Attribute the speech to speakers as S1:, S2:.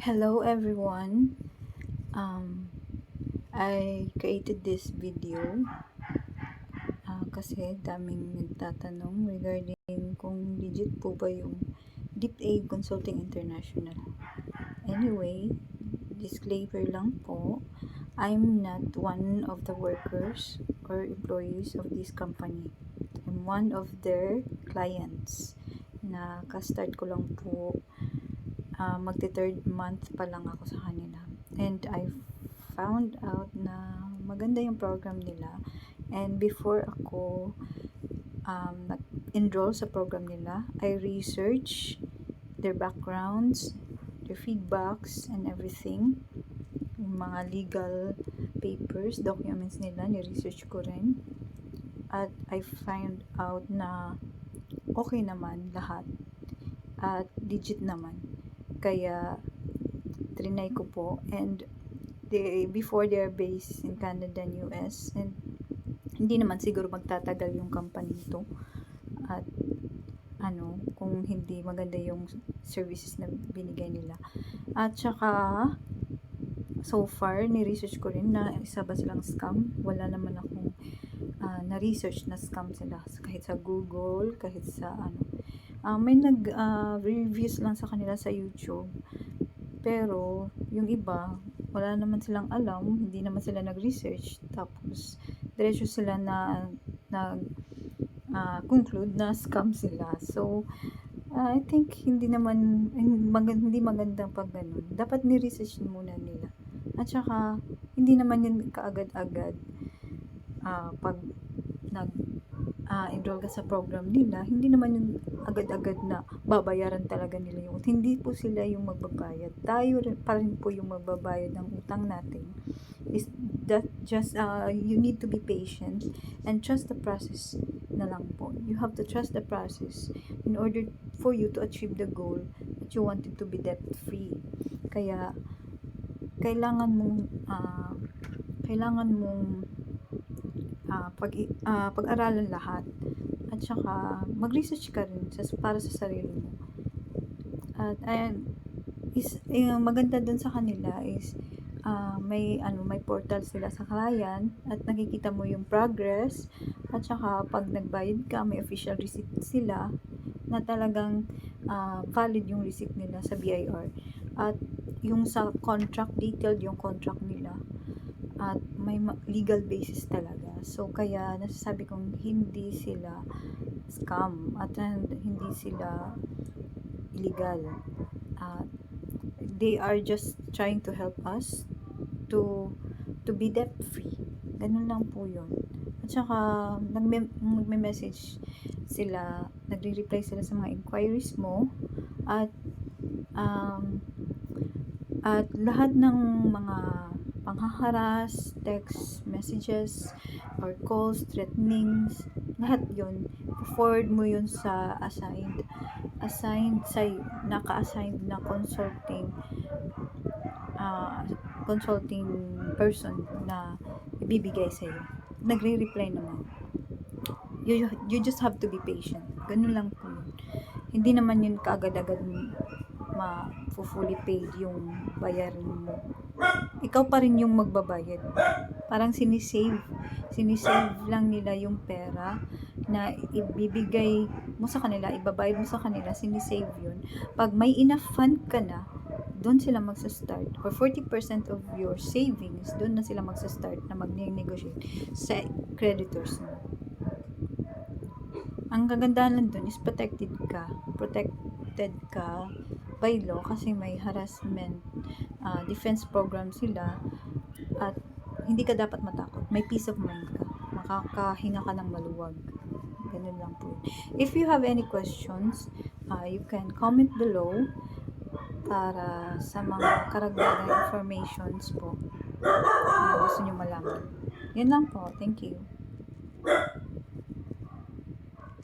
S1: Hello everyone. I created this video kasi daming nagtatanong regarding kung legit po ba yung DepAid Consulting International. Anyway, disclaimer lang po, I'm not one of the workers or employees of this company. I'm one of their clients na ka-start ko lang po. Magti-third month pa lang ako sa kanila. And I found out na maganda yung program nila. And before ako nag-enroll sa program nila, I research their backgrounds, their feedbacks, and everything. Yung mga legal papers, documents nila, ni-research ko rin. At I find out na okay naman lahat. At legit naman. Kaya trinay ko po, and before they are based in Canada and US, and hindi naman siguro magtatagal yung company to at kung hindi maganda yung services na binigay nila. At saka so far ni-research ko rin na isa ba silang scam. Wala naman akong na-research na scam sila kahit sa Google, kahit sa may reviews lang sa kanila sa YouTube, pero yung iba wala naman silang alam, hindi naman sila nag-research, tapos diretso sila na conclude na scam sila. So I think hindi magandang pag ganun. Dapat ni-research muna nila. At saka hindi naman yun kaagad-agad pag enroll ka sa program nila, hindi naman yung agad-agad na babayaran talaga nila yung hindi po sila yung magbabayad. Tayo pa rin po yung magbabayad ng utang natin. Is that just you need to be patient and trust the process na lang po. You have to trust the process in order for you to achieve the goal that you wanted to be debt free. Kaya kailangan mong pag-aralan lahat, at saka mag-research ka rin para sa sarili mo. At maganda dun sa kanila is may portal sila sa client, at nakikita mo yung progress, at saka pag nagbayad ka, may official receipt sila na talagang valid yung receipt nila sa BIR. At yung sa contract, detailed yung contract nila, at may legal basis talaga. So kaya nasasabi kong hindi sila scam at hindi sila illegal. They are just trying to help us to be debt free. Ganun lang po yun. At saka nagme-message sila, nagre-reply sila sa mga inquiries mo, at lahat ng mga panghaharas, text messages, or calls, threatenings, lahat yun, forward mo yun sa assigned sa'yo, naka-assigned na consulting person na ibibigay sa'yo. Nagre-reply naman. You just have to be patient. Ganun lang po yun. Hindi naman yun kaagad-agad fully paid yung bayarin mo. Ikaw pa rin yung magbabayad. Parang sinisave lang nila yung pera na ibibigay mo sa kanila, ibabayad mo sa kanila, sinisave yun. Pag may enough fund ka na, doon sila magsa-start, or 40% of your savings, doon na sila magsa-start na mag-negotiate sa creditors mo. Ang kagandahan lang doon is protected ka by law, kasi may harassment defense program sila, at hindi ka dapat matakot. May peace of mind ka. Makakahinga ka ng maluwag. Ganun lang po. If you have any questions, you can comment below para sa mga karagdagang informations po na gusto nyo malaman. Yan lang po. Thank you.